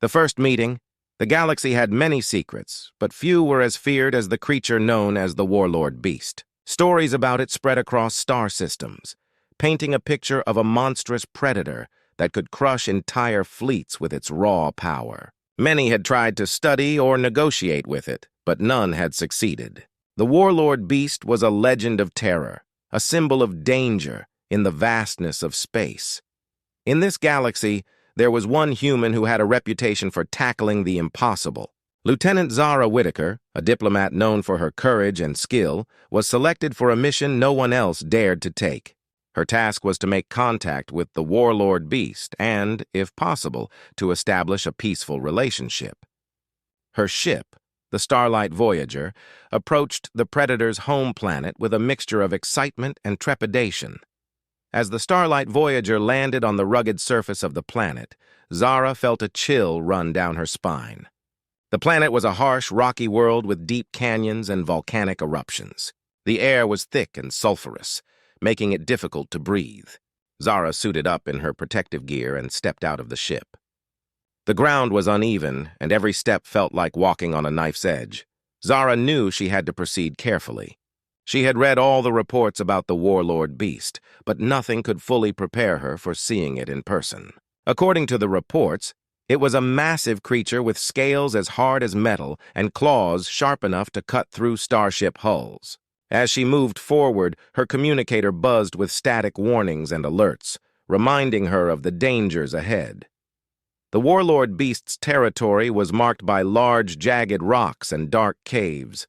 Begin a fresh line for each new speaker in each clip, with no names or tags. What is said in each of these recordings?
The first meeting, the galaxy had many secrets, but few were as feared as the creature known as the Warlord Beast. Stories about it spread across star systems, painting a picture of a monstrous predator that could crush entire fleets with its raw power. Many had tried to study or negotiate with it, but none had succeeded. The Warlord Beast was a legend of terror, a symbol of danger in the vastness of space. In this galaxy, there was one human who had a reputation for tackling the impossible. Lieutenant Zara Whitaker, a diplomat known for her courage and skill, was selected for a mission no one else dared to take. Her task was to make contact with the Warlord Beast and, if possible, to establish a peaceful relationship. Her ship, the Starlight Voyager, approached the Predator's home planet with a mixture of excitement and trepidation. As the Starlight Voyager landed on the rugged surface of the planet, Zara felt a chill run down her spine. The planet was a harsh, rocky world with deep canyons and volcanic eruptions. The air was thick and sulfurous, making it difficult to breathe. Zara suited up in her protective gear and stepped out of the ship. The ground was uneven, and every step felt like walking on a knife's edge. Zara knew she had to proceed carefully. She had read all the reports about the Warlord Beast, but nothing could fully prepare her for seeing it in person. According to the reports, it was a massive creature with scales as hard as metal and claws sharp enough to cut through starship hulls. As she moved forward, her communicator buzzed with static warnings and alerts, reminding her of the dangers ahead. The Warlord Beast's territory was marked by large, jagged rocks and dark caves.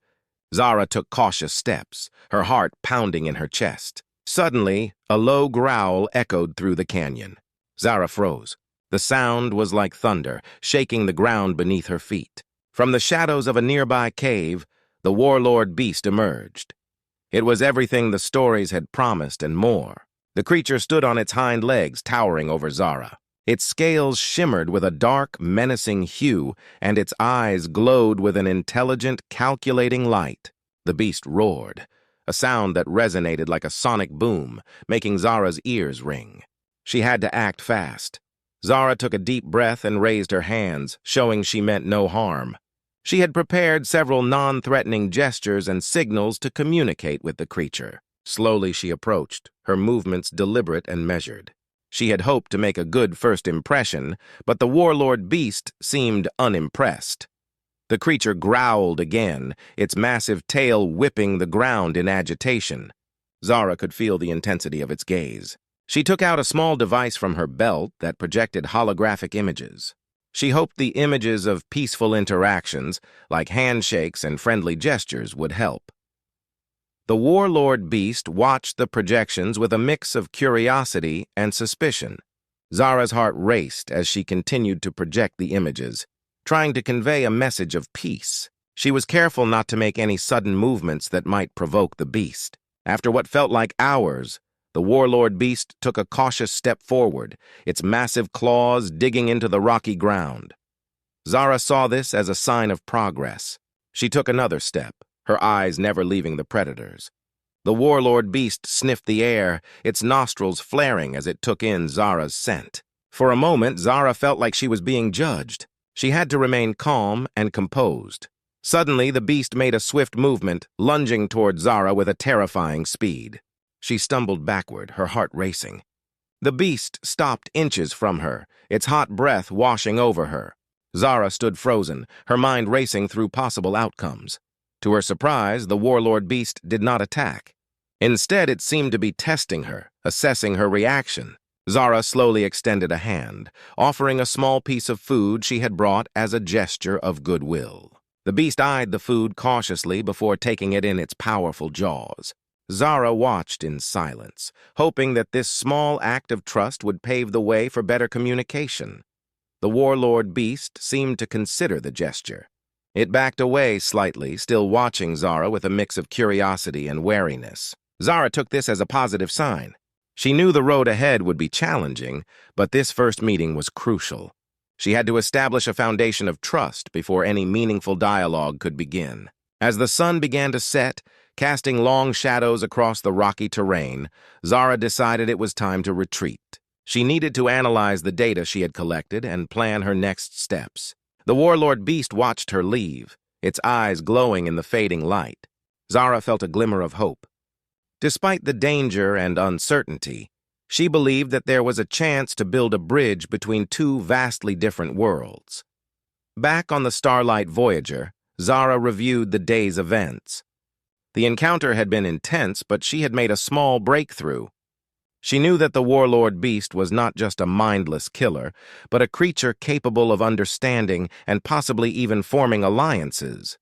Zara took cautious steps, her heart pounding in her chest. Suddenly, a low growl echoed through the canyon. Zara froze. The sound was like thunder, shaking the ground beneath her feet. From the shadows of a nearby cave, the Warlord Beast emerged. It was everything the stories had promised and more. The creature stood on its hind legs, towering over Zara. Its scales shimmered with a dark, menacing hue, and its eyes glowed with an intelligent, calculating light. The beast roared, a sound that resonated like a sonic boom, making Zara's ears ring. She had to act fast. Zara took a deep breath and raised her hands, showing she meant no harm. She had prepared several non-threatening gestures and signals to communicate with the creature. Slowly she approached, her movements deliberate and measured. She had hoped to make a good first impression, but the Warlord Beast seemed unimpressed. The creature growled again, its massive tail whipping the ground in agitation. Zara could feel the intensity of its gaze. She took out a small device from her belt that projected holographic images. She hoped the images of peaceful interactions, like handshakes and friendly gestures, would help. The Warlord Beast watched the projections with a mix of curiosity and suspicion. Zara's heart raced as she continued to project the images, trying to convey a message of peace. She was careful not to make any sudden movements that might provoke the beast. After what felt like hours, the Warlord Beast took a cautious step forward, its massive claws digging into the rocky ground. Zara saw this as a sign of progress. She took another step, her eyes never leaving the predators. The Warlord Beast sniffed the air, its nostrils flaring as it took in Zara's scent. For a moment, Zara felt like she was being judged. She had to remain calm and composed. Suddenly, the beast made a swift movement, lunging toward Zara with a terrifying speed. She stumbled backward, her heart racing. The beast stopped inches from her, its hot breath washing over her. Zara stood frozen, her mind racing through possible outcomes. To her surprise, the Warlord Beast did not attack. Instead, it seemed to be testing her, assessing her reaction. Zara slowly extended a hand, offering a small piece of food she had brought as a gesture of goodwill. The beast eyed the food cautiously before taking it in its powerful jaws. Zara watched in silence, hoping that this small act of trust would pave the way for better communication. The Warlord Beast seemed to consider the gesture. It backed away slightly, still watching Zara with a mix of curiosity and wariness. Zara took this as a positive sign. She knew the road ahead would be challenging, but this first meeting was crucial. She had to establish a foundation of trust before any meaningful dialogue could begin. As the sun began to set, casting long shadows across the rocky terrain, Zara decided it was time to retreat. She needed to analyze the data she had collected and plan her next steps. The warlord beast watched her leave, its eyes glowing in the fading light. Zara felt a glimmer of hope. Despite the danger and uncertainty, she believed that there was a chance to build a bridge between two vastly different worlds. Back on the Starlight Voyager, Zara reviewed the day's events. The encounter had been intense, but she had made a small breakthrough. She knew that the warlord beast was not just a mindless killer, but a creature capable of understanding and possibly even forming alliances.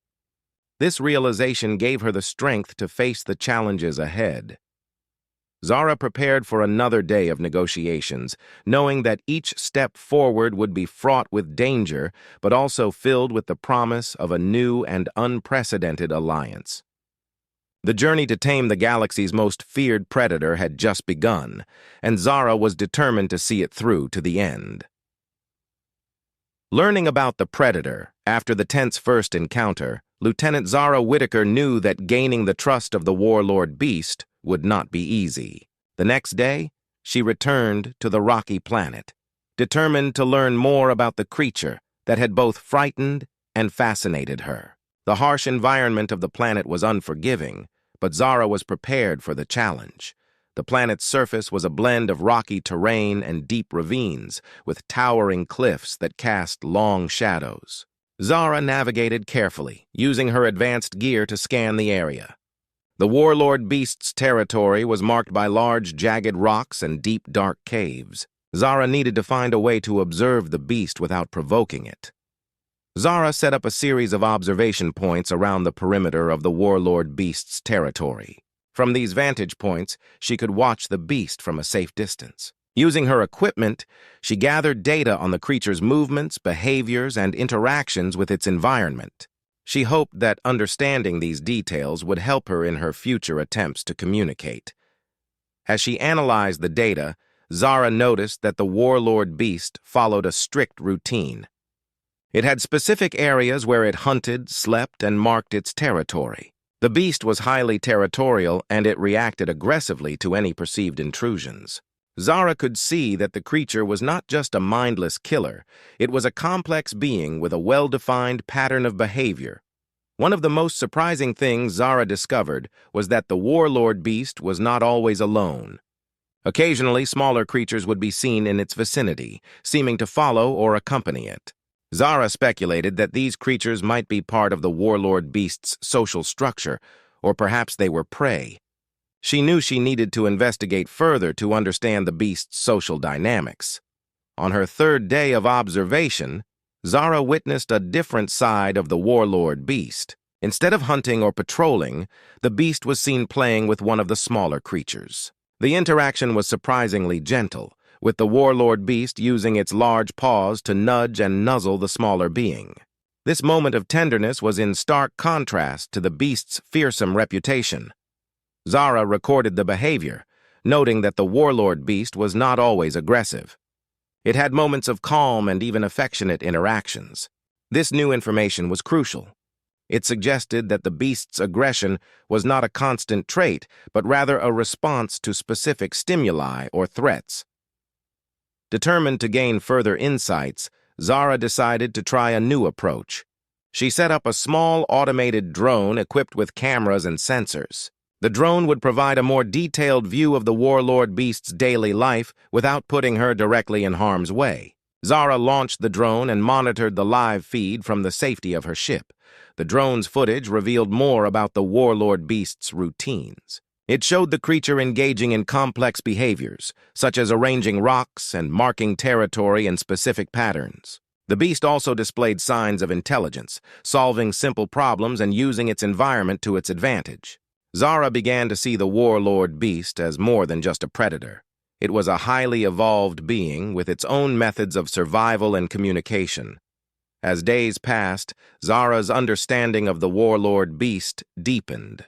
This realization gave her the strength to face the challenges ahead. Zara prepared for another day of negotiations, knowing that each step forward would be fraught with danger, but also filled with the promise of a new and unprecedented alliance. The journey to tame the galaxy's most feared predator had just begun, and Zara was determined to see it through to the end. Learning about the predator after the tense first encounter, Lieutenant Zara Whitaker knew that gaining the trust of the warlord beast would not be easy. The next day, she returned to the rocky planet, determined to learn more about the creature that had both frightened and fascinated her. The harsh environment of the planet was unforgiving, but Zara was prepared for the challenge. The planet's surface was a blend of rocky terrain and deep ravines, with towering cliffs that cast long shadows. Zara navigated carefully, using her advanced gear to scan the area. The warlord beast's territory was marked by large, jagged rocks and deep, dark caves. Zara needed to find a way to observe the beast without provoking it. Zara set up a series of observation points around the perimeter of the warlord beast's territory. From these vantage points, she could watch the beast from a safe distance. Using her equipment, she gathered data on the creature's movements, behaviors, and interactions with its environment. She hoped that understanding these details would help her in her future attempts to communicate. As she analyzed the data, Zara noticed that the warlord beast followed a strict routine. It had specific areas where it hunted, slept, and marked its territory. The beast was highly territorial, and it reacted aggressively to any perceived intrusions. Zara could see that the creature was not just a mindless killer, it was a complex being with a well-defined pattern of behavior. One of the most surprising things Zara discovered was that the warlord beast was not always alone. Occasionally, smaller creatures would be seen in its vicinity, seeming to follow or accompany it. Zara speculated that these creatures might be part of the warlord beast's social structure, or perhaps they were prey. She knew she needed to investigate further to understand the beast's social dynamics. On her third day of observation, Zara witnessed a different side of the warlord beast. Instead of hunting or patrolling, the beast was seen playing with one of the smaller creatures. The interaction was surprisingly gentle, with the warlord beast using its large paws to nudge and nuzzle the smaller being. This moment of tenderness was in stark contrast to the beast's fearsome reputation. Zara recorded the behavior, noting that the warlord beast was not always aggressive. It had moments of calm and even affectionate interactions. This new information was crucial. It suggested that the beast's aggression was not a constant trait, but rather a response to specific stimuli or threats. Determined to gain further insights, Zara decided to try a new approach. She set up a small automated drone equipped with cameras and sensors. The drone would provide a more detailed view of the warlord beast's daily life without putting her directly in harm's way. Zara launched the drone and monitored the live feed from the safety of her ship. The drone's footage revealed more about the warlord beast's routines. It showed the creature engaging in complex behaviors, such as arranging rocks and marking territory in specific patterns. The beast also displayed signs of intelligence, solving simple problems and using its environment to its advantage. Zara began to see the warlord beast as more than just a predator. It was a highly evolved being with its own methods of survival and communication. As days passed, Zara's understanding of the warlord beast deepened.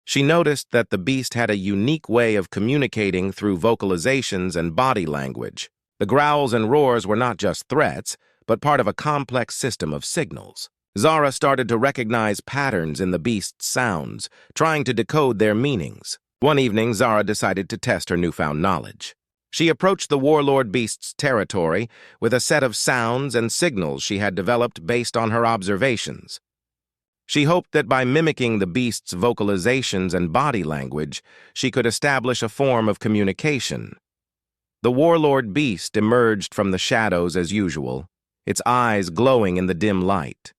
She noticed that the beast had a unique way of communicating through vocalizations and body language. The growls and roars were not just threats, but part of a complex system of signals. Zara started to recognize patterns in the beast's sounds, trying to decode their meanings. One evening, Zara decided to test her newfound knowledge. She approached the warlord beast's territory with a set of sounds and signals she had developed based on her observations. She hoped that by mimicking the beast's vocalizations and body language, she could establish a form of communication. The warlord beast emerged from the shadows as usual, its eyes glowing in the dim light.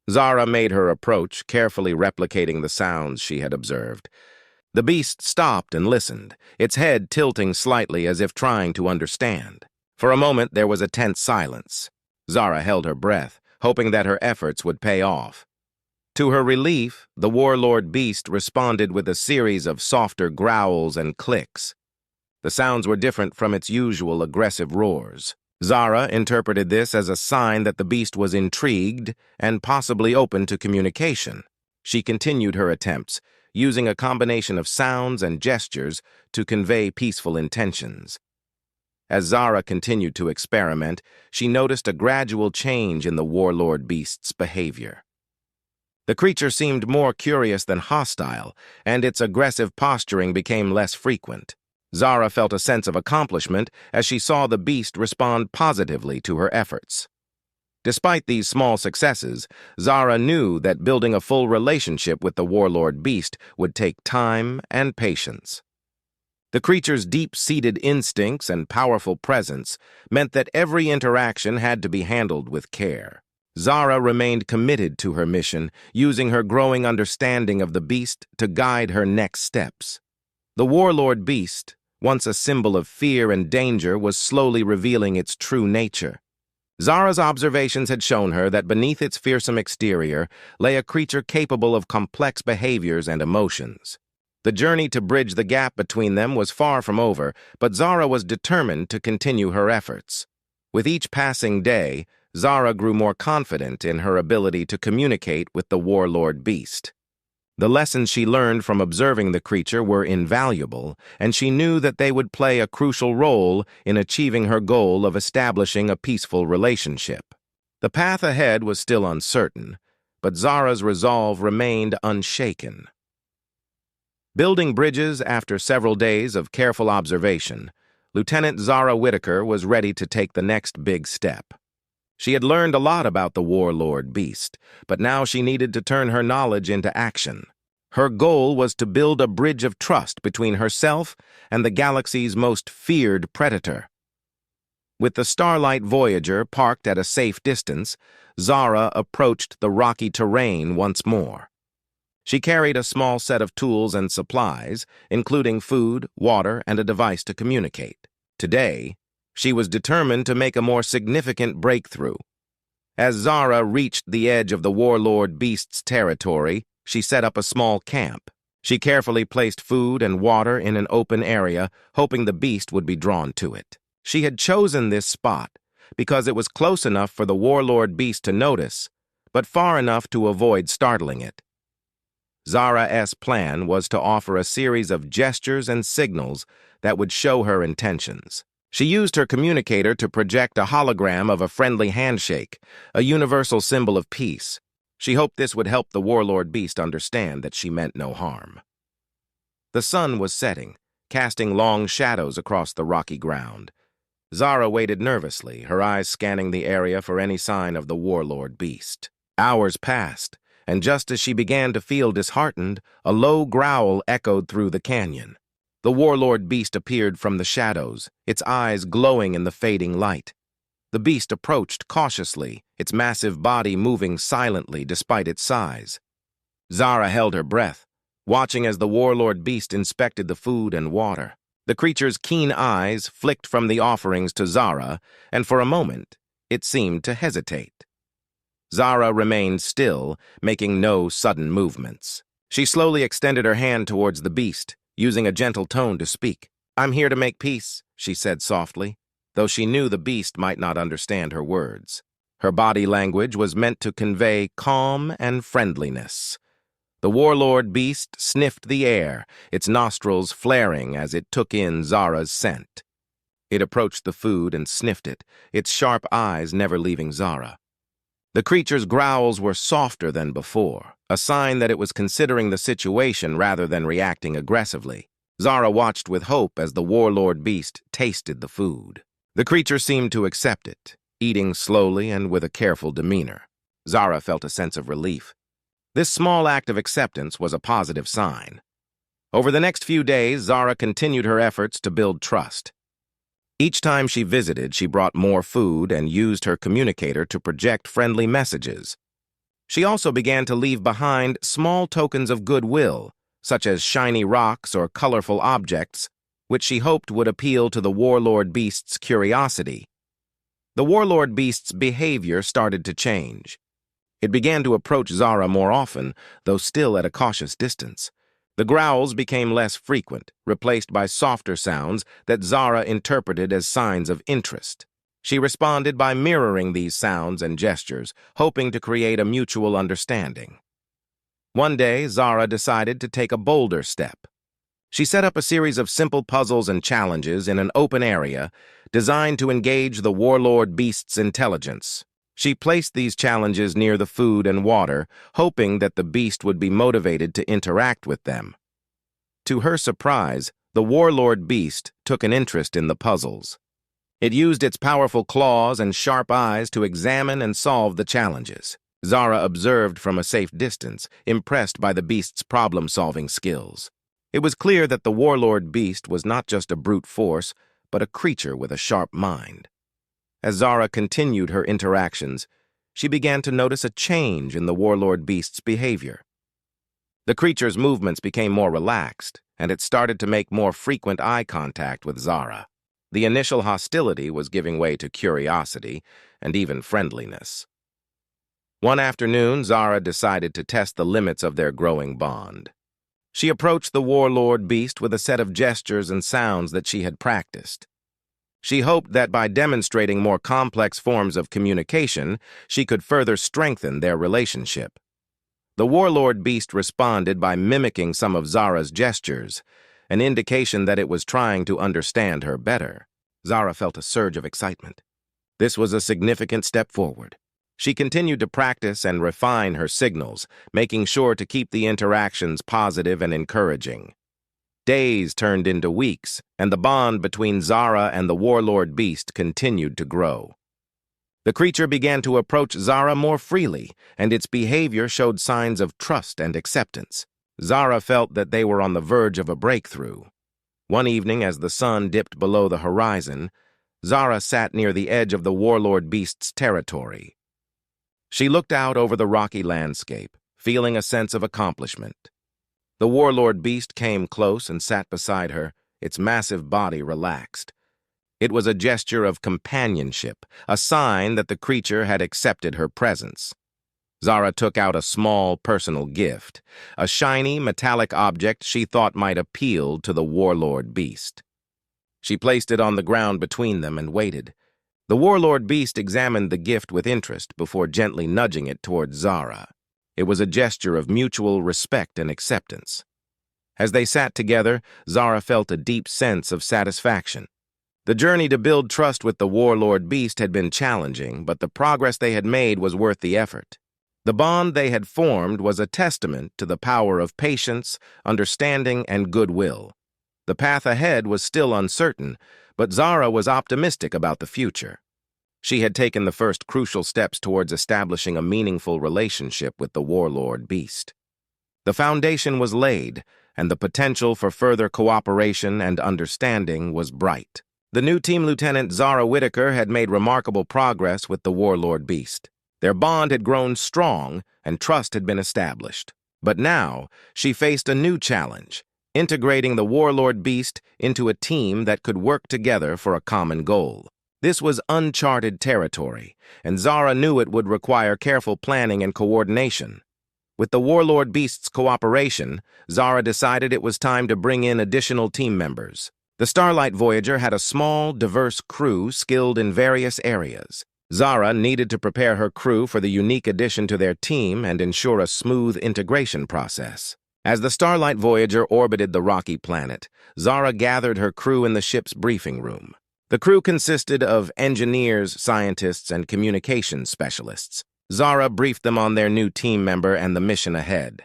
Zara made her approach, carefully replicating the sounds she had observed. The beast stopped and listened, its head tilting slightly as if trying to understand. For a moment, there was a tense silence. Zara held her breath, hoping that her efforts would pay off. To her relief, the warlord beast responded with a series of softer growls and clicks. The sounds were different from its usual aggressive roars. Zara interpreted this as a sign that the beast was intrigued and possibly open to communication. She continued her attempts, using a combination of sounds and gestures to convey peaceful intentions. As Zara continued to experiment, she noticed a gradual change in the warlord beast's behavior. The creature seemed more curious than hostile, and its aggressive posturing became less frequent. Zara felt a sense of accomplishment as she saw the beast respond positively to her efforts. Despite these small successes, Zara knew that building a full relationship with the warlord beast would take time and patience. The creature's deep-seated instincts and powerful presence meant that every interaction had to be handled with care. Zara remained committed to her mission, using her growing understanding of the beast to guide her next steps. The warlord beast, once a symbol of fear and danger, was slowly revealing its true nature. Zara's observations had shown her that beneath its fearsome exterior lay a creature capable of complex behaviors and emotions. The journey to bridge the gap between them was far from over, but Zara was determined to continue her efforts. With each passing day, Zara grew more confident in her ability to communicate with the warlord beast. The lessons she learned from observing the creature were invaluable, and she knew that they would play a crucial role in achieving her goal of establishing a peaceful relationship. The path ahead was still uncertain, but Zara's resolve remained unshaken. Building bridges after several days of careful observation, Lieutenant Zara Whitaker was ready to take the next big step. She had learned a lot about the warlord beast, but now she needed to turn her knowledge into action. Her goal was to build a bridge of trust between herself and the galaxy's most feared predator. With the Starlight Voyager parked at a safe distance, Zara approached the rocky terrain once more. She carried a small set of tools and supplies, including food, water, and a device to communicate. Today, she was determined to make a more significant breakthrough. As Zara reached the edge of the warlord beast's territory, she set up a small camp. She carefully placed food and water in an open area, hoping the beast would be drawn to it. She had chosen this spot because it was close enough for the warlord beast to notice, but far enough to avoid startling it. Zara's plan was to offer a series of gestures and signals that would show her intentions. She used her communicator to project a hologram of a friendly handshake, a universal symbol of peace. She hoped this would help the warlord beast understand that she meant no harm. The sun was setting, casting long shadows across the rocky ground. Zara waited nervously, her eyes scanning the area for any sign of the warlord beast. Hours passed, and just as she began to feel disheartened, a low growl echoed through the canyon. The warlord beast appeared from the shadows, its eyes glowing in the fading light. The beast approached cautiously, its massive body moving silently despite its size. Zara held her breath, watching as the warlord beast inspected the food and water. The creature's keen eyes flicked from the offerings to Zara, and for a moment, it seemed to hesitate. Zara remained still, making no sudden movements. She slowly extended her hand towards the beast, using a gentle tone to speak. "I'm here to make peace," she said softly, though she knew the beast might not understand her words. Her body language was meant to convey calm and friendliness. The warlord beast sniffed the air, its nostrils flaring as it took in Zara's scent. It approached the food and sniffed it, its sharp eyes never leaving Zara. The creature's growls were softer than before, a sign that it was considering the situation rather than reacting aggressively. Zara watched with hope as the warlord beast tasted the food. The creature seemed to accept it, eating slowly and with a careful demeanor. Zara felt a sense of relief. This small act of acceptance was a positive sign. Over the next few days, Zara continued her efforts to build trust. Each time she visited, she brought more food and used her communicator to project friendly messages. She also began to leave behind small tokens of goodwill, such as shiny rocks or colorful objects, which she hoped would appeal to the warlord beast's curiosity. The warlord beast's behavior started to change. It began to approach Zara more often, though still at a cautious distance. The growls became less frequent, replaced by softer sounds that Zara interpreted as signs of interest. She responded by mirroring these sounds and gestures, hoping to create a mutual understanding. One day, Zara decided to take a bolder step. She set up a series of simple puzzles and challenges in an open area designed to engage the warlord beast's intelligence. She placed these challenges near the food and water, hoping that the beast would be motivated to interact with them. To her surprise, the warlord beast took an interest in the puzzles. It used its powerful claws and sharp eyes to examine and solve the challenges. Zara observed from a safe distance, impressed by the beast's problem-solving skills. It was clear that the warlord beast was not just a brute force, but a creature with a sharp mind. As Zara continued her interactions, she began to notice a change in the warlord beast's behavior. The creature's movements became more relaxed, and it started to make more frequent eye contact with Zara. The initial hostility was giving way to curiosity and even friendliness. One afternoon, Zara decided to test the limits of their growing bond. She approached the warlord beast with a set of gestures and sounds that she had practiced. She hoped that by demonstrating more complex forms of communication, she could further strengthen their relationship. The warlord beast responded by mimicking some of Zara's gestures, an indication that it was trying to understand her better. Zara felt a surge of excitement. This was a significant step forward. She continued to practice and refine her signals, making sure to keep the interactions positive and encouraging. Days turned into weeks, and the bond between Zara and the warlord beast continued to grow. The creature began to approach Zara more freely, and its behavior showed signs of trust and acceptance. Zara felt that they were on the verge of a breakthrough. One evening, as the sun dipped below the horizon, Zara sat near the edge of the warlord beast's territory. She looked out over the rocky landscape, feeling a sense of accomplishment. The warlord beast came close and sat beside her, its massive body relaxed. It was a gesture of companionship, a sign that the creature had accepted her presence. Zara took out a small personal gift, a shiny metallic object she thought might appeal to the warlord beast. She placed it on the ground between them and waited. The warlord beast examined the gift with interest before gently nudging it towards Zara. It was a gesture of mutual respect and acceptance. As they sat together, Zara felt a deep sense of satisfaction. The journey to build trust with the warlord beast had been challenging, but the progress they had made was worth the effort. The bond they had formed was a testament to the power of patience, understanding, and goodwill. The path ahead was still uncertain, but Zara was optimistic about the future. She had taken the first crucial steps towards establishing a meaningful relationship with the warlord beast. The foundation was laid, and the potential for further cooperation and understanding was bright. The new team lieutenant Zara Whitaker had made remarkable progress with the warlord beast. Their bond had grown strong, and trust had been established. But now, she faced a new challenge, integrating the warlord beast into a team that could work together for a common goal. This was uncharted territory, and Zara knew it would require careful planning and coordination. With the warlord beast's cooperation, Zara decided it was time to bring in additional team members. The Starlight Voyager had a small, diverse crew skilled in various areas. Zara needed to prepare her crew for the unique addition to their team and ensure a smooth integration process. As the Starlight Voyager orbited the rocky planet, Zara gathered her crew in the ship's briefing room. The crew consisted of engineers, scientists, and communications specialists. Zara briefed them on their new team member and the mission ahead.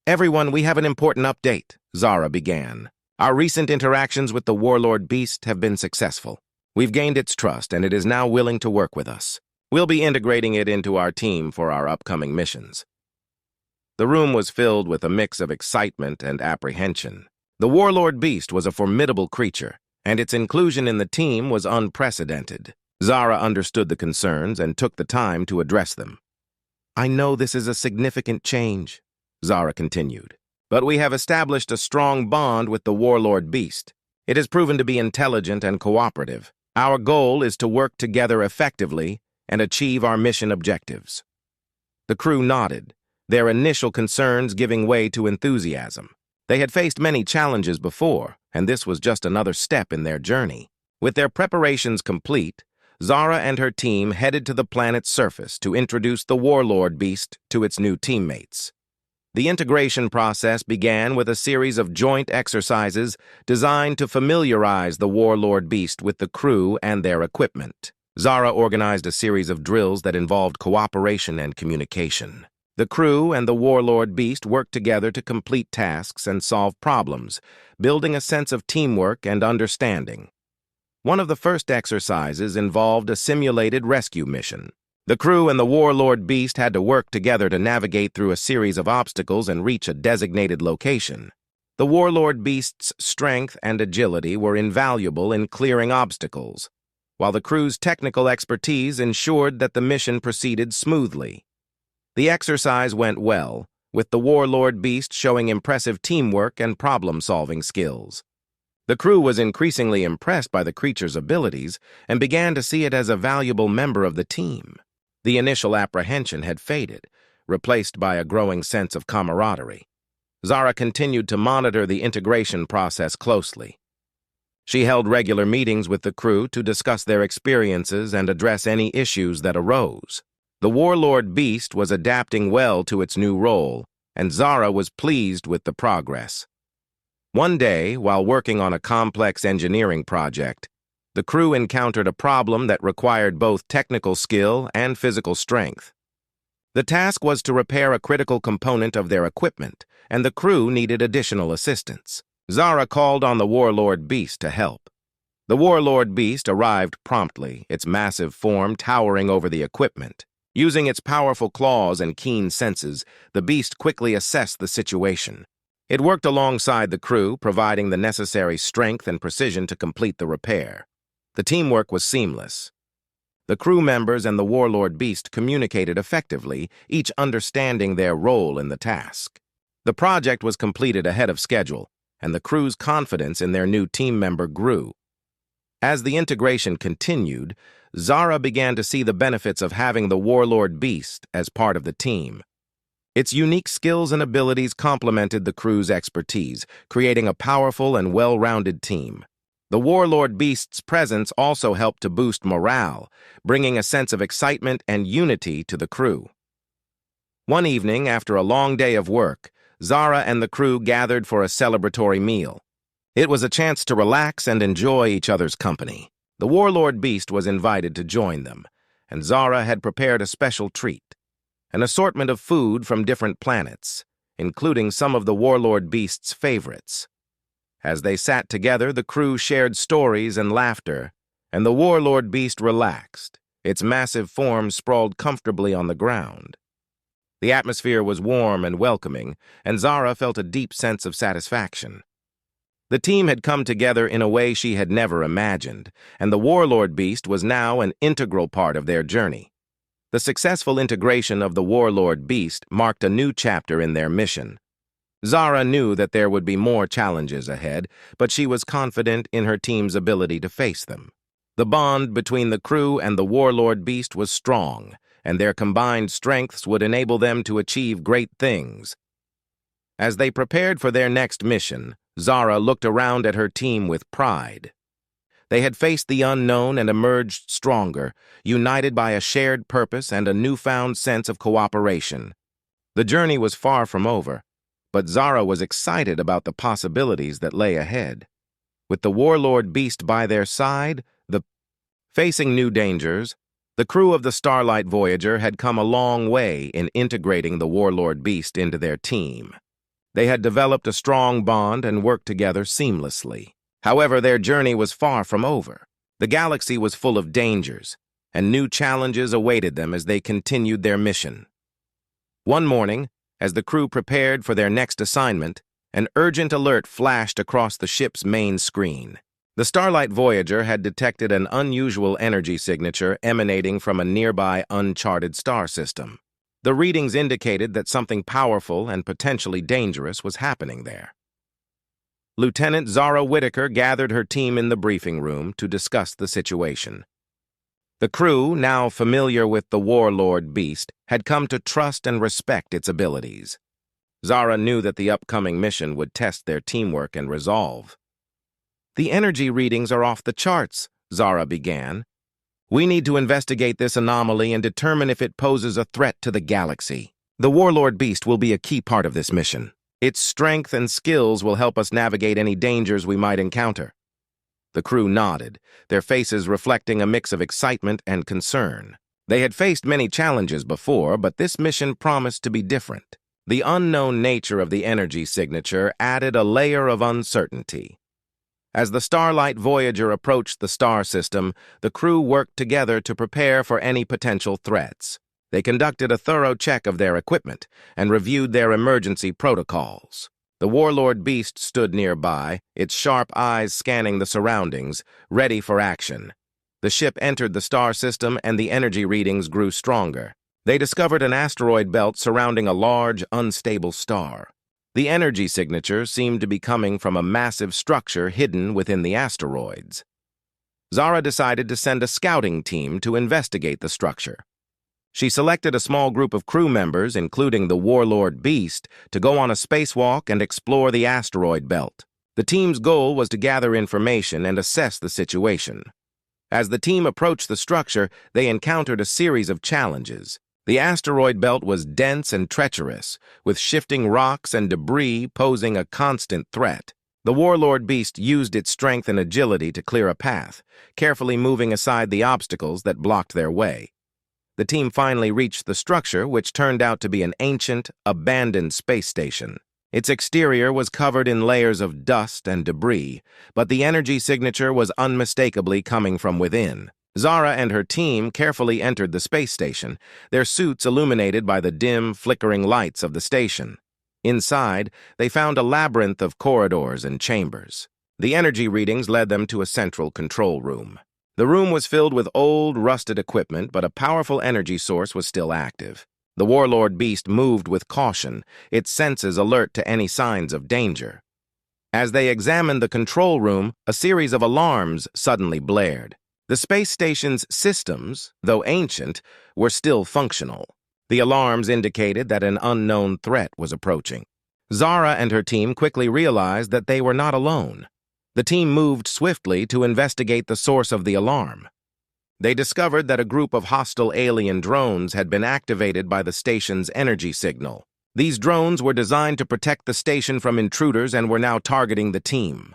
"Everyone, we have an important update," Zara began. Our recent interactions with the Warlord Beast have been successful. We've gained its trust, and it is now willing to work with us. We'll be integrating it into our team for our upcoming missions." The room was filled with a mix of excitement and apprehension. The Warlord Beast was a formidable creature, and its inclusion in the team was unprecedented. Zara understood the concerns and took the time to address them. "I know this is a significant change," Zara continued, "but we have established a strong bond with the Warlord Beast. It has proven to be intelligent and cooperative. Our goal is to work together effectively and achieve our mission objectives." The crew nodded, their initial concerns giving way to enthusiasm. They had faced many challenges before, and this was just another step in their journey. With their preparations complete, Zara and her team headed to the planet's surface to introduce the Warlord Beast to its new teammates. The integration process began with a series of joint exercises designed to familiarize the Warlord Beast with the crew and their equipment. Zara organized a series of drills that involved cooperation and communication. The crew and the Warlord Beast worked together to complete tasks and solve problems, building a sense of teamwork and understanding. One of the first exercises involved a simulated rescue mission. The crew and the Warlord Beast had to work together to navigate through a series of obstacles and reach a designated location. The Warlord Beast's strength and agility were invaluable in clearing obstacles, while the crew's technical expertise ensured that the mission proceeded smoothly. The exercise went well, with the Warlord Beast showing impressive teamwork and problem-solving skills. The crew was increasingly impressed by the creature's abilities and began to see it as a valuable member of the team. The initial apprehension had faded, replaced by a growing sense of camaraderie. Zara continued to monitor the integration process closely. She held regular meetings with the crew to discuss their experiences and address any issues that arose. The Warlord Beast was adapting well to its new role, and Zara was pleased with the progress. One day, while working on a complex engineering project, the crew encountered a problem that required both technical skill and physical strength. The task was to repair a critical component of their equipment, and the crew needed additional assistance. Zara called on the Warlord Beast to help. The Warlord Beast arrived promptly, its massive form towering over the equipment. Using its powerful claws and keen senses, the beast quickly assessed the situation. It worked alongside the crew, providing the necessary strength and precision to complete the repair. The teamwork was seamless. The crew members and the Warlord Beast communicated effectively, each understanding their role in the task. The project was completed ahead of schedule, and the crew's confidence in their new team member grew. As the integration continued, Zara began to see the benefits of having the Warlord Beast as part of the team. Its unique skills and abilities complemented the crew's expertise, creating a powerful and well-rounded team. The Warlord Beast's presence also helped to boost morale, bringing a sense of excitement and unity to the crew. One evening, after a long day of work, Zara and the crew gathered for a celebratory meal. It was a chance to relax and enjoy each other's company. The Warlord Beast was invited to join them, and Zara had prepared a special treat, an assortment of food from different planets, including some of the Warlord Beast's favorites. As they sat together, the crew shared stories and laughter, and the Warlord Beast relaxed, its massive form sprawled comfortably on the ground. The atmosphere was warm and welcoming, and Zara felt a deep sense of satisfaction. The team had come together in a way she had never imagined, and the Warlord Beast was now an integral part of their journey. The successful integration of the Warlord Beast marked a new chapter in their mission. Zara knew that there would be more challenges ahead, but she was confident in her team's ability to face them. The bond between the crew and the Warlord Beast was strong, and their combined strengths would enable them to achieve great things. As they prepared for their next mission, Zara looked around at her team with pride. They had faced the unknown and emerged stronger, united by a shared purpose and a newfound sense of cooperation. The journey was far from over, but Zara was excited about the possibilities that lay ahead. With the Warlord Beast by their side, facing new dangers, the crew of the Starlight Voyager had come a long way in integrating the Warlord Beast into their team. They had developed a strong bond and worked together seamlessly. However, their journey was far from over. The galaxy was full of dangers, and new challenges awaited them as they continued their mission. One morning, as the crew prepared for their next assignment, an urgent alert flashed across the ship's main screen. The Starlight Voyager had detected an unusual energy signature emanating from a nearby uncharted star system. The readings indicated that something powerful and potentially dangerous was happening there. Lieutenant Zara Whitaker gathered her team in the briefing room to discuss the situation. The crew, now familiar with the warlord beast, had come to trust and respect its abilities. Zara knew that the upcoming mission would test their teamwork and resolve. "The energy readings are off the charts," Zara began. "We need to investigate this anomaly and determine if it poses a threat to the galaxy. The warlord beast will be a key part of this mission. Its strength and skills will help us navigate any dangers we might encounter." The crew nodded, their faces reflecting a mix of excitement and concern. They had faced many challenges before, but this mission promised to be different. The unknown nature of the energy signature added a layer of uncertainty. As the Starlight Voyager approached the star system, the crew worked together to prepare for any potential threats. They conducted a thorough check of their equipment and reviewed their emergency protocols. The warlord beast stood nearby, its sharp eyes scanning the surroundings, ready for action. The ship entered the star system and the energy readings grew stronger. They discovered an asteroid belt surrounding a large, unstable star. The energy signature seemed to be coming from a massive structure hidden within the asteroids. Zara decided to send a scouting team to investigate the structure. She selected a small group of crew members, including the warlord beast, to go on a spacewalk and explore the asteroid belt. The team's goal was to gather information and assess the situation. As the team approached the structure, they encountered a series of challenges. The asteroid belt was dense and treacherous, with shifting rocks and debris posing a constant threat. The warlord beast used its strength and agility to clear a path, carefully moving aside the obstacles that blocked their way. The team finally reached the structure, which turned out to be an ancient, abandoned space station. Its exterior was covered in layers of dust and debris, but the energy signature was unmistakably coming from within. Zara and her team carefully entered the space station, their suits illuminated by the dim, flickering lights of the station. Inside, they found a labyrinth of corridors and chambers. The energy readings led them to a central control room. The room was filled with old, rusted equipment, but a powerful energy source was still active. The warlord beast moved with caution, its senses alert to any signs of danger. As they examined the control room, a series of alarms suddenly blared. The space station's systems, though ancient, were still functional. The alarms indicated that an unknown threat was approaching. Zara and her team quickly realized that they were not alone. The team moved swiftly to investigate the source of the alarm. They discovered that a group of hostile alien drones had been activated by the station's energy signal. These drones were designed to protect the station from intruders and were now targeting the team.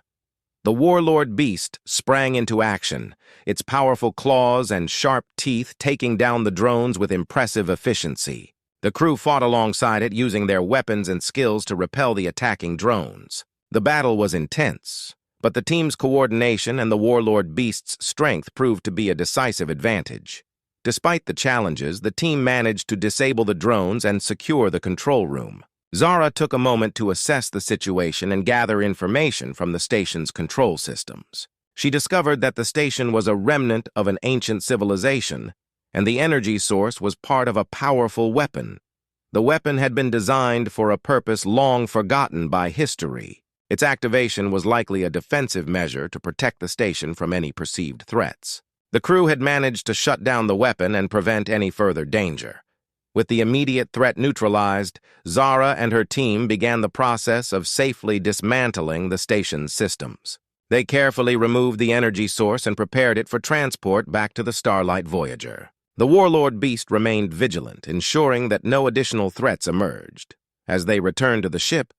The warlord beast sprang into action, its powerful claws and sharp teeth taking down the drones with impressive efficiency. The crew fought alongside it, using their weapons and skills to repel the attacking drones. The battle was intense, but the team's coordination and the warlord beast's strength proved to be a decisive advantage. Despite the challenges, the team managed to disable the drones and secure the control room. Zara took a moment to assess the situation and gather information from the station's control systems. She discovered that the station was a remnant of an ancient civilization, and the energy source was part of a powerful weapon. The weapon had been designed for a purpose long forgotten by history. Its activation was likely a defensive measure to protect the station from any perceived threats. The crew had managed to shut down the weapon and prevent any further danger. With the immediate threat neutralized, Zara and her team began the process of safely dismantling the station's systems. They carefully removed the energy source and prepared it for transport back to the Starlight Voyager. The warlord beast remained vigilant, ensuring that no additional threats emerged. As they returned to the ship,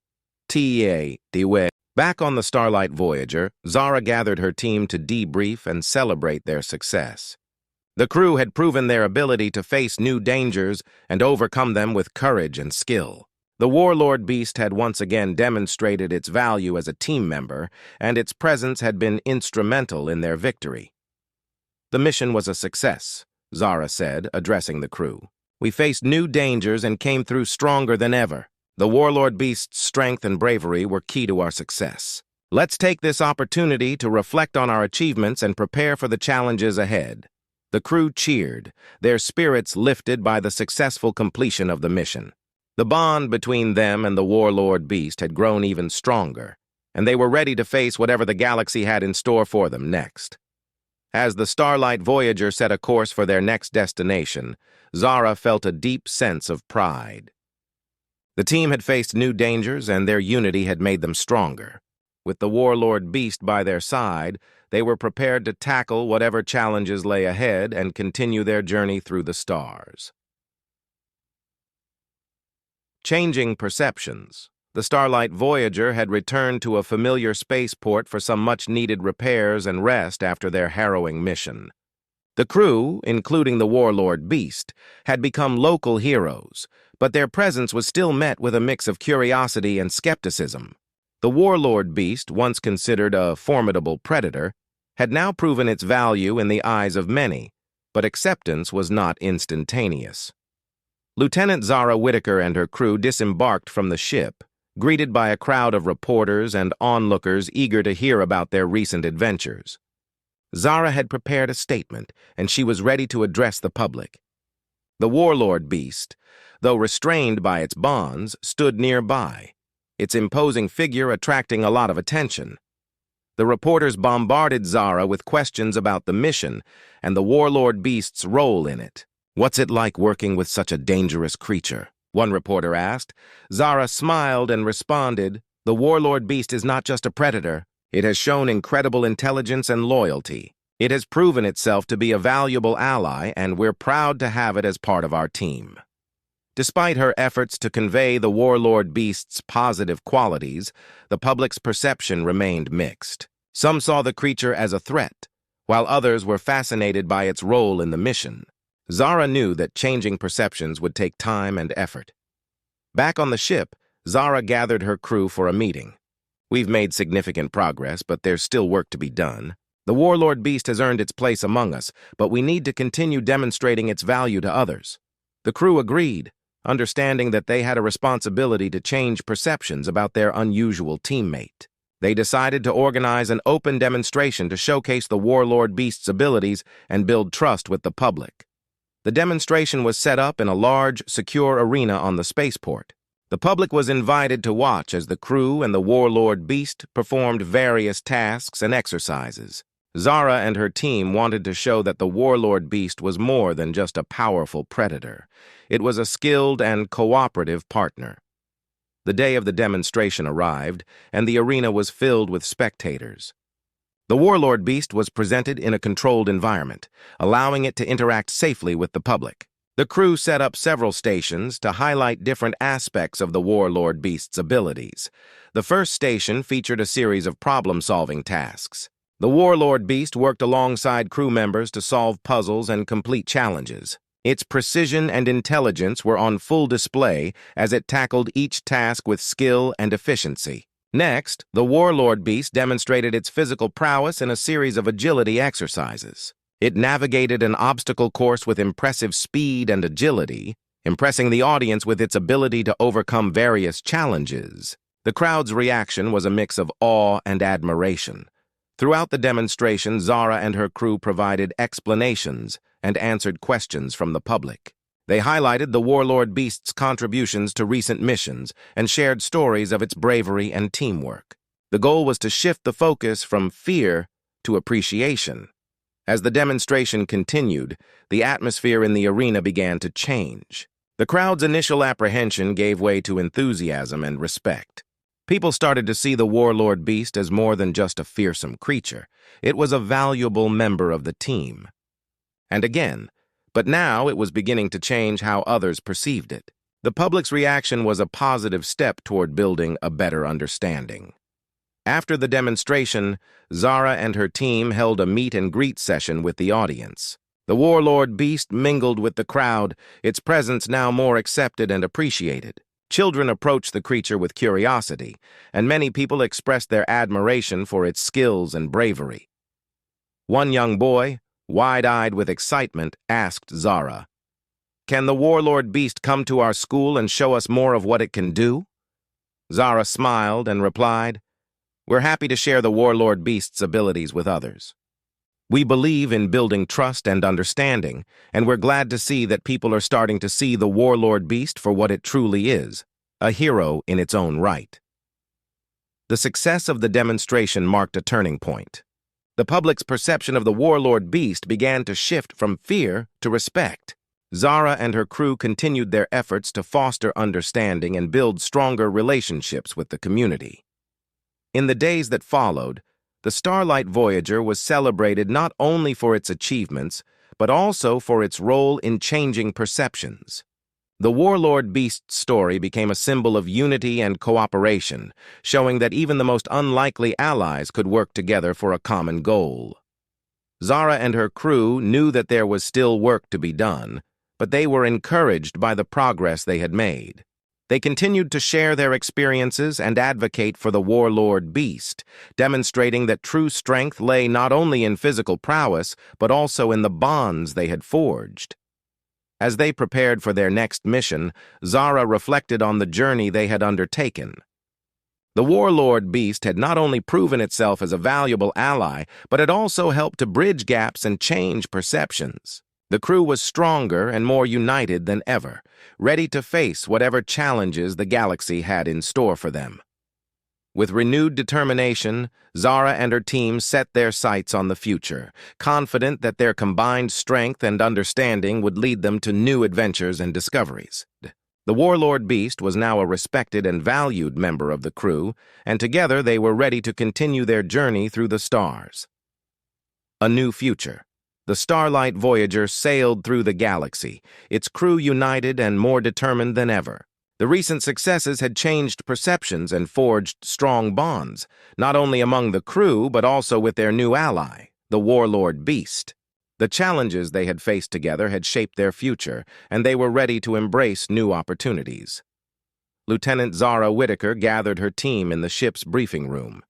back on the Starlight Voyager, Zara gathered her team to debrief and celebrate their success. The crew had proven their ability to face new dangers and overcome them with courage and skill. The warlord beast had once again demonstrated its value as a team member, and its presence had been instrumental in their victory. The mission was a success, Zara said, addressing the crew. We faced new dangers and came through stronger than ever. The warlord beast's strength and bravery were key to our success. Let's take this opportunity to reflect on our achievements and prepare for the challenges ahead. The crew cheered, their spirits lifted by the successful completion of the mission. The bond between them and the warlord beast had grown even stronger, and they were ready to face whatever the galaxy had in store for them next. As the Starlight Voyager set a course for their next destination, Zara felt a deep sense of pride. The team had faced new dangers, and their unity had made them stronger. With the warlord beast by their side, they were prepared to tackle whatever challenges lay ahead and continue their journey through the stars. Changing perceptions. The Starlight Voyager had returned to a familiar spaceport for some much-needed repairs and rest after their harrowing mission. The crew, including the warlord beast, had become local heroes, but their presence was still met with a mix of curiosity and skepticism. The warlord beast, once considered a formidable predator, had now proven its value in the eyes of many, but acceptance was not instantaneous. Lieutenant Zara Whitaker and her crew disembarked from the ship, greeted by a crowd of reporters and onlookers eager to hear about their recent adventures. Zara had prepared a statement, and she was ready to address the public. The warlord beast, though restrained by its bonds, stood nearby, its imposing figure attracting a lot of attention. The reporters bombarded Zara with questions about the mission and the warlord beast's role in it. "What's it like working with such a dangerous creature?" one reporter asked. Zara smiled and responded, "The warlord beast is not just a predator. It has shown incredible intelligence and loyalty. It has proven itself to be a valuable ally, and we're proud to have it as part of our team." Despite her efforts to convey the warlord beast's positive qualities, the public's perception remained mixed. Some saw the creature as a threat, while others were fascinated by its role in the mission. Zara knew that changing perceptions would take time and effort. Back on the ship, Zara gathered her crew for a meeting. "We've made significant progress, but there's still work to be done. The warlord beast has earned its place among us, but we need to continue demonstrating its value to others." The crew agreed, understanding that they had a responsibility to change perceptions about their unusual teammate. They decided to organize an open demonstration to showcase the warlord beast's abilities and build trust with the public. The demonstration was set up in a large, secure arena on the spaceport. The public was invited to watch as the crew and the warlord beast performed various tasks and exercises. Zara and her team wanted to show that the warlord beast was more than just a powerful predator. It was a skilled and cooperative partner. The day of the demonstration arrived, and the arena was filled with spectators. The warlord beast was presented in a controlled environment, allowing it to interact safely with the public. The crew set up several stations to highlight different aspects of the warlord beast's abilities. The first station featured a series of problem-solving tasks. The warlord beast worked alongside crew members to solve puzzles and complete challenges. Its precision and intelligence were on full display as it tackled each task with skill and efficiency. Next, the warlord beast demonstrated its physical prowess in a series of agility exercises. It navigated an obstacle course with impressive speed and agility, impressing the audience with its ability to overcome various challenges. The crowd's reaction was a mix of awe and admiration. Throughout the demonstration, Zara and her crew provided explanations and answered questions from the public. They highlighted the warlord beast's contributions to recent missions and shared stories of its bravery and teamwork. The goal was to shift the focus from fear to appreciation. As the demonstration continued, the atmosphere in the arena began to change. The crowd's initial apprehension gave way to enthusiasm and respect. People started to see the warlord beast as more than just a fearsome creature. It was a valuable member of the team. And again, but now it was beginning to change how others perceived it. The public's reaction was a positive step toward building a better understanding. After the demonstration, Zara and her team held a meet-and-greet session with the audience. The warlord beast mingled with the crowd, its presence now more accepted and appreciated. Children approached the creature with curiosity, and many people expressed their admiration for its skills and bravery. One young boy, wide-eyed with excitement, asked Zara, "Can the warlord beast come to our school and show us more of what it can do?" Zara smiled and replied, "We're happy to share the warlord beast's abilities with others. We believe in building trust and understanding, and we're glad to see that people are starting to see the warlord beast for what it truly is, a hero in its own right." The success of the demonstration marked a turning point. The public's perception of the warlord beast began to shift from fear to respect. Zara and her crew continued their efforts to foster understanding and build stronger relationships with the community. In the days that followed, the Starlight Voyager was celebrated not only for its achievements, but also for its role in changing perceptions. The warlord beast's story became a symbol of unity and cooperation, showing that even the most unlikely allies could work together for a common goal. Zara and her crew knew that there was still work to be done, but they were encouraged by the progress they had made. They continued to share their experiences and advocate for the warlord beast, demonstrating that true strength lay not only in physical prowess, but also in the bonds they had forged. As they prepared for their next mission, Zara reflected on the journey they had undertaken. The warlord beast had not only proven itself as a valuable ally, but it also helped to bridge gaps and change perceptions. The crew was stronger and more united than ever, ready to face whatever challenges the galaxy had in store for them. With renewed determination, Zara and her team set their sights on the future, confident that their combined strength and understanding would lead them to new adventures and discoveries. The warlord beast was now a respected and valued member of the crew, and together they were ready to continue their journey through the stars. A new future. The Starlight Voyager sailed through the galaxy, its crew united and more determined than ever. The recent successes had changed perceptions and forged strong bonds, not only among the crew but also with their new ally, the warlord beast. The challenges they had faced together had shaped their future, and they were ready to embrace new opportunities. Lieutenant Zara Whitaker gathered her team in the ship's briefing room.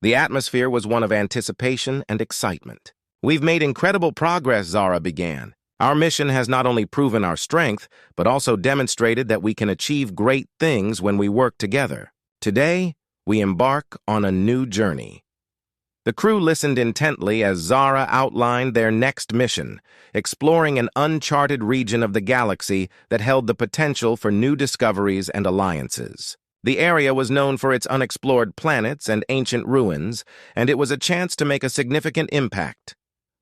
The atmosphere was one of anticipation and excitement. "We've made incredible progress," Zara began. "Our mission has not only proven our strength, but also demonstrated that we can achieve great things when we work together. Today, we embark on a new journey." The crew listened intently as Zara outlined their next mission, exploring an uncharted region of the galaxy that held the potential for new discoveries and alliances. The area was known for its unexplored planets and ancient ruins, and it was a chance to make a significant impact.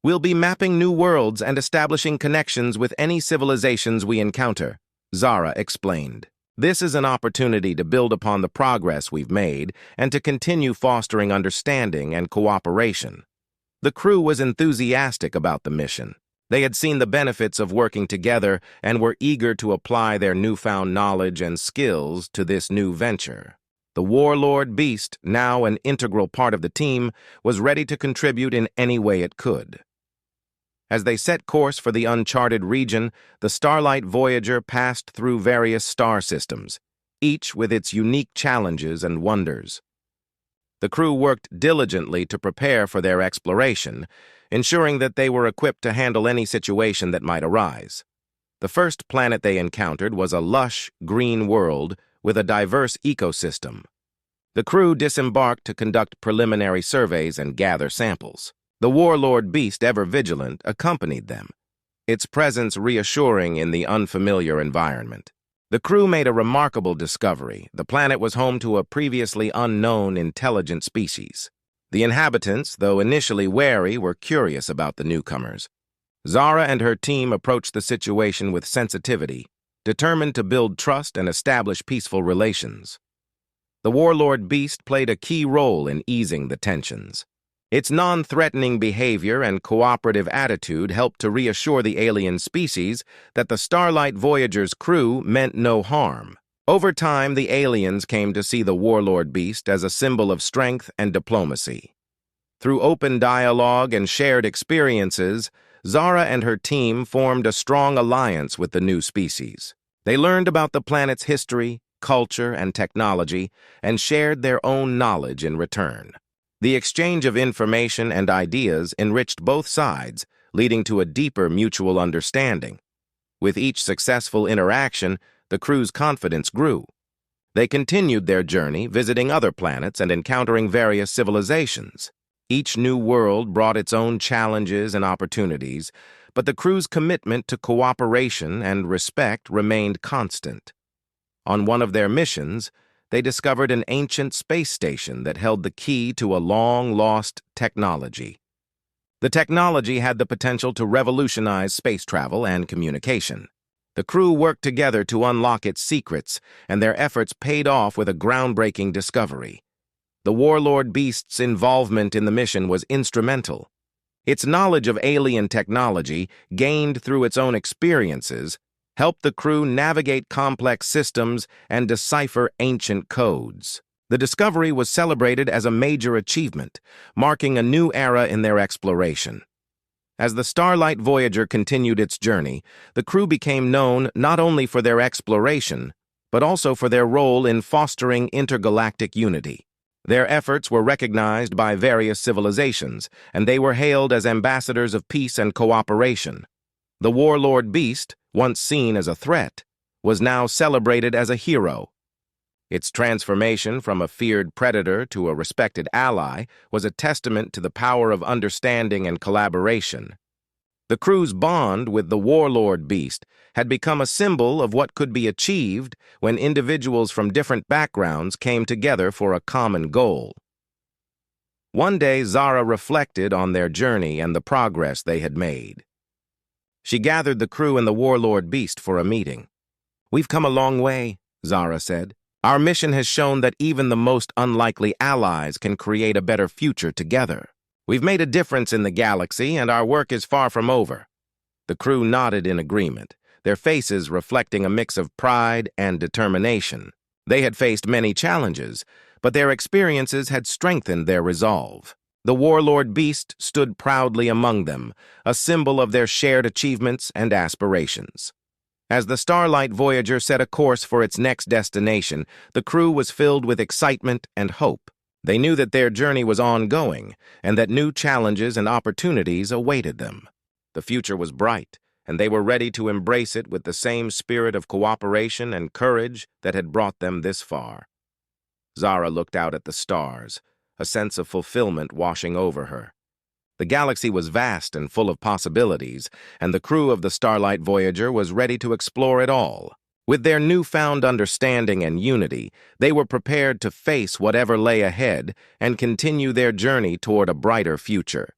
"We'll be mapping new worlds and establishing connections with any civilizations we encounter," Zara explained. "This is an opportunity to build upon the progress we've made and to continue fostering understanding and cooperation." The crew was enthusiastic about the mission. They had seen the benefits of working together and were eager to apply their newfound knowledge and skills to this new venture. The warlord beast, now an integral part of the team, was ready to contribute in any way it could. As they set course for the uncharted region, the Starlight Voyager passed through various star systems, each with its unique challenges and wonders. The crew worked diligently to prepare for their exploration, ensuring that they were equipped to handle any situation that might arise. The first planet they encountered was a lush, green world with a diverse ecosystem. The crew disembarked to conduct preliminary surveys and gather samples. The warlord beast, ever vigilant, accompanied them, its presence reassuring in the unfamiliar environment. The crew made a remarkable discovery. The planet was home to a previously unknown intelligent species. The inhabitants, though initially wary, were curious about the newcomers. Zara and her team approached the situation with sensitivity, determined to build trust and establish peaceful relations. The warlord beast played a key role in easing the tensions. Its non-threatening behavior and cooperative attitude helped to reassure the alien species that the Starlight Voyager's crew meant no harm. Over time, the aliens came to see the warlord beast as a symbol of strength and diplomacy. Through open dialogue and shared experiences, Zara and her team formed a strong alliance with the new species. They learned about the planet's history, culture, and technology, and shared their own knowledge in return. The exchange of information and ideas enriched both sides, leading to a deeper mutual understanding. With each successful interaction, the crew's confidence grew. They continued their journey, visiting other planets and encountering various civilizations. Each new world brought its own challenges and opportunities, but the crew's commitment to cooperation and respect remained constant. On one of their missions, they discovered an ancient space station that held the key to a long-lost technology. The technology had the potential to revolutionize space travel and communication. The crew worked together to unlock its secrets, and their efforts paid off with a groundbreaking discovery. The Warlord Beast's involvement in the mission was instrumental. Its knowledge of alien technology, gained through its own experiences, helped the crew navigate complex systems and decipher ancient codes. The discovery was celebrated as a major achievement, marking a new era in their exploration. As the Starlight Voyager continued its journey, the crew became known not only for their exploration, but also for their role in fostering intergalactic unity. Their efforts were recognized by various civilizations, and they were hailed as ambassadors of peace and cooperation. The Warlord Beast, once seen as a threat, was now celebrated as a hero. Its transformation from a feared predator to a respected ally was a testament to the power of understanding and collaboration. The crew's bond with the Warlord Beast had become a symbol of what could be achieved when individuals from different backgrounds came together for a common goal. One day, Zara reflected on their journey and the progress they had made. She gathered the crew and the Warlord Beast for a meeting. "We've come a long way," Zara said. "Our mission has shown that even the most unlikely allies can create a better future together. We've made a difference in the galaxy, and our work is far from over." The crew nodded in agreement, their faces reflecting a mix of pride and determination. They had faced many challenges, but their experiences had strengthened their resolve. The Warlord Beast stood proudly among them, a symbol of their shared achievements and aspirations. As the Starlight Voyager set a course for its next destination, the crew was filled with excitement and hope. They knew that their journey was ongoing, and that new challenges and opportunities awaited them. The future was bright, and they were ready to embrace it with the same spirit of cooperation and courage that had brought them this far. Zara looked out at the stars, a sense of fulfillment washing over her. The galaxy was vast and full of possibilities, and the crew of the Starlight Voyager was ready to explore it all. With their newfound understanding and unity, they were prepared to face whatever lay ahead and continue their journey toward a brighter future.